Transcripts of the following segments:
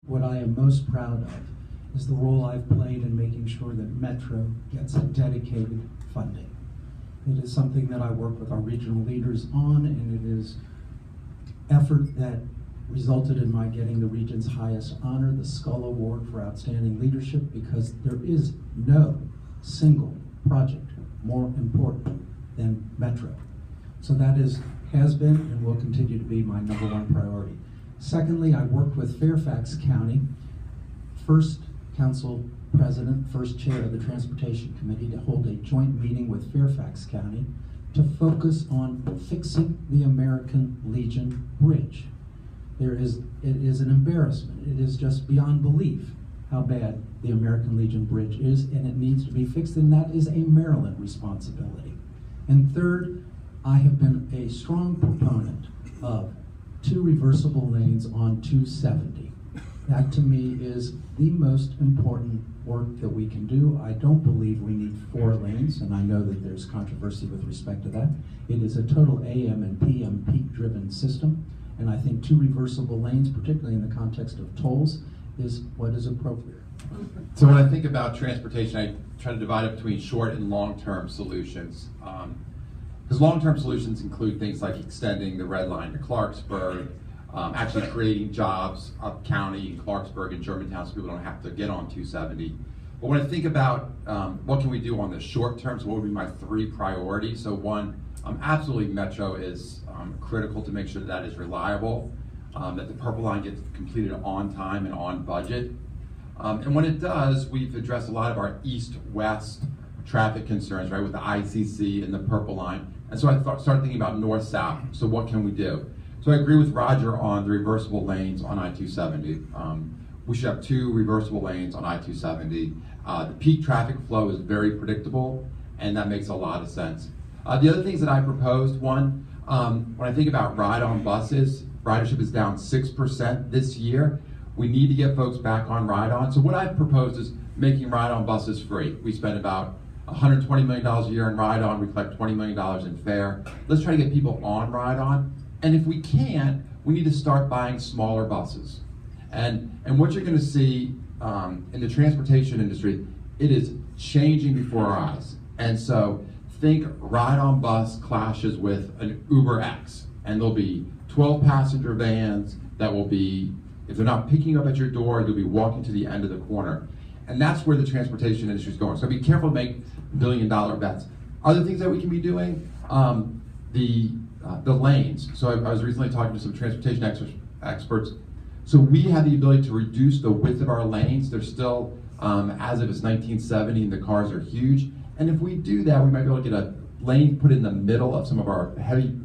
What I am most proud of is the role I've played in making sure that Metro gets a dedicated funding. It is something that I work with our regional leaders on, and it is effort that resulted in my getting the region's highest honor, the Skull Award for Outstanding Leadership, because there is no single project more important than Metro. So that has been and will continue to be my #1 priority. Secondly, I worked with Fairfax County, first council president, first chair of the Transportation Committee, to hold a joint meeting with Fairfax County to focus on fixing the American Legion Bridge. It is an embarrassment. It is just beyond belief how bad the American Legion Bridge is, and it needs to be fixed, and that is a Maryland responsibility. And third, I have been a strong proponent of 2 reversible lanes on 270. That to me is the most important work that we can do. I don't believe we need 4 lanes, and I know that there's controversy with respect to that. It is a total AM and PM peak-driven system, and I think 2 reversible lanes, particularly in the context of tolls, is what is appropriate. So when I think about transportation, I try to divide it between short and long-term solutions. Because long-term solutions include things like extending the red line to Clarksburg, actually creating jobs up county in Clarksburg and Germantown so people don't have to get on 270. But when I think about what can we do on the short term, so what would be my 3 priorities? So one, absolutely Metro is critical to make sure that is reliable, that the Purple Line gets completed on time and on budget. And when it does, we've addressed a lot of our east-west traffic concerns, right, with the ICC and the Purple Line. And so I started thinking about north-south. So what can we do? So I agree with Roger on the reversible lanes on I-270. We should have 2 reversible lanes on I-270. The peak traffic flow is very predictable, and that makes a lot of sense. The other things that I proposed, one, when I think about ride-on buses, ridership is down 6% this year. We need to get folks back on ride-on. So what I've proposed is making ride-on buses free. We spend about $120 million a year in ride-on. We collect $20 million in fare. Let's try to get people on ride-on. And if we can't, we need to start buying smaller buses. And what you're going to see in the transportation industry, it is changing before our eyes. And so think ride-on bus clashes with an Uber X. And there'll be 12 passenger vans that will be, if they're not picking you up at your door, they'll be walking to the end of the corner. And that's where the transportation industry is going. So be careful to make billion-dollar bets. Other things that we can be doing, the lanes. So I was recently talking to some transportation experts. So we have the ability to reduce the width of our lanes. They're still, as if it's 1970 and the cars are huge. And if we do that, we might be able to get a lane put in the middle of some of our heavy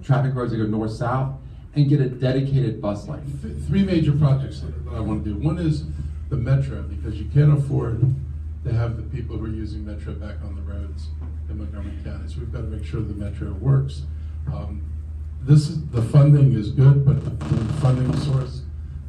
traffic roads that go north-south and get a dedicated bus lane. 3 major projects that I want to do. One is the Metro, because you can't afford to have the people who are using Metro back on the roads in Montgomery County. So we've got to make sure the Metro works. The funding is good, but the funding source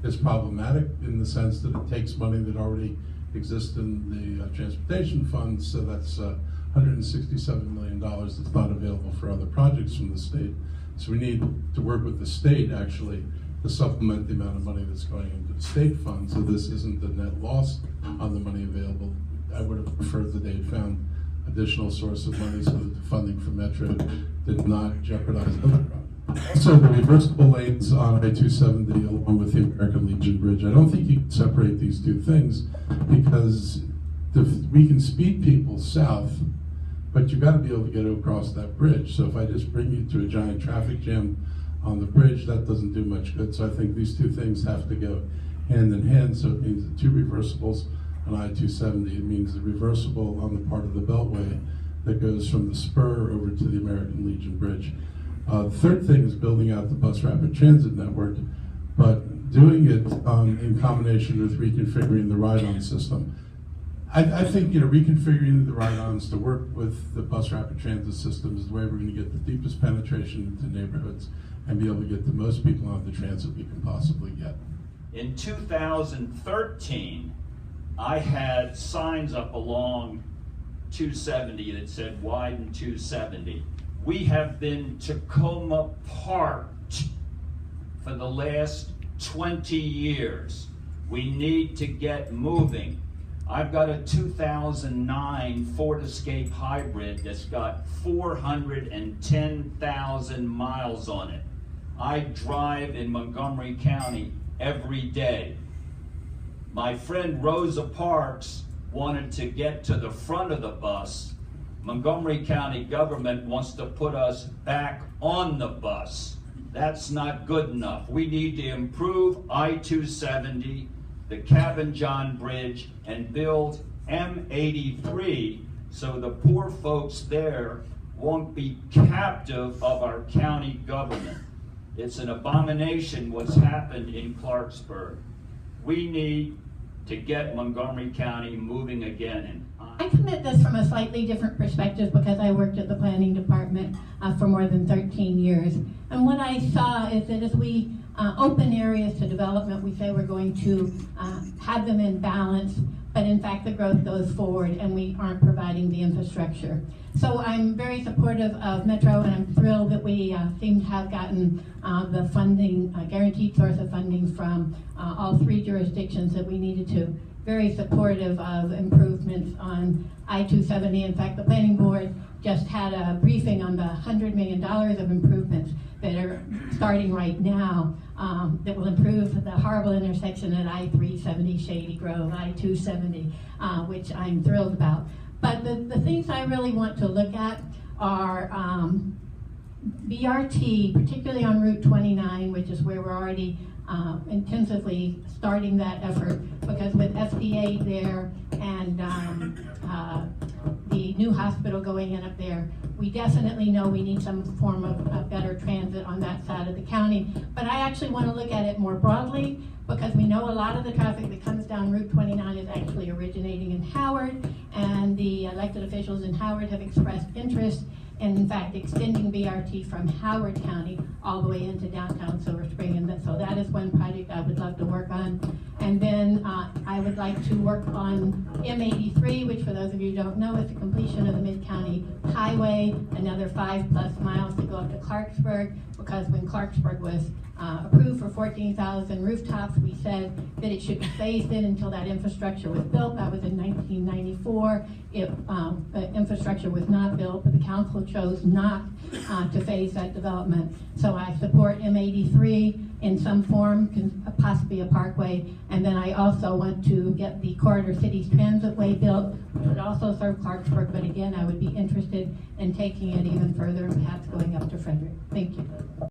is problematic in the sense that it takes money that already exists in the transportation funds. So that's $167 million that's not available for other projects from the state. So we need to work with the state actually to supplement the amount of money that's going into the state fund, so this isn't the net loss on the money available. I would have preferred that they had found additional source of money so that the funding for Metro did not jeopardize other projects. Also, the reversible lanes on I-270 along with the American Legion Bridge, I don't think you can separate these 2 things because we can speed people south, but you've got to be able to get across that bridge. So if I just bring you to a giant traffic jam on the bridge, that doesn't do much good. So I think these 2 things have to go hand in hand. So it means the 2 reversibles on I-270. It means the reversible on the part of the Beltway that goes from the spur over to the American Legion Bridge. The third thing is building out the bus rapid transit network, but doing it in combination with reconfiguring the ride-on system. I think reconfiguring the ride-ons to work with the bus rapid transit system is the way we're going to get the deepest penetration into neighborhoods and be able to get the most people on the transit we can possibly get. In 2013, I had signs up along 270 that said widen 270. We have been Tacoma Parked for the last 20 years. We need to get moving. I've got a 2009 Ford Escape Hybrid that's got 410,000 miles on it. I drive in Montgomery County every day. My friend Rosa Parks wanted to get to the front of the bus. Montgomery County government wants to put us back on the bus. That's not good enough. We need to improve I-270, the Cabin John Bridge, and build M83 so the poor folks there won't be captive of our county government. It's an abomination what's happened in Clarksburg. We need to get Montgomery County moving again. And I come at this from a slightly different perspective because I worked at the planning department for more than 13 years. And what I saw is that as we open areas to development, we say we're going to have them in balance, but in fact the growth goes forward and we aren't providing the infrastructure. So I'm very supportive of Metro, and I'm thrilled that we seem to have gotten the funding, guaranteed source of funding from all 3 jurisdictions that we needed to. Very supportive of improvements on I-270. In fact, the planning board just had a briefing on the $100 million of improvements that are starting right now that will improve the horrible intersection at I-370 Shady Grove, I-270, which I'm thrilled about. But the things I really want to look at are BRT, particularly on Route 29, which is where we're already intensively starting that effort, because with SBA there and the new hospital going in up there, we definitely know we need some form of better transit on that side of the county. But I actually want to look at it more broadly, because we know a lot of the traffic that comes down Route 29 is actually originating in Howard, and the elected officials in Howard have expressed interest in fact extending BRT from Howard County all the way into downtown Silver Spring. And so that is one project I would love to work on. And then I would like to work on M83, which for those of you who don't know is the completion of the Mid-County Highway, another 5+ miles to go up to Clarksburg, because when Clarksburg was approved for 14,000 rooftops, we said that it should be phased in until that infrastructure was built. That was in 1994. The infrastructure was not built, but the council chose not to phase that development. So I support M83 in some form, possibly a parkway. And then I also want to get the Corridor Cities Transit Way built, which would also serve Clarksburg, but again, I would be interested in taking it even further and perhaps going up to Frederick. Thank you.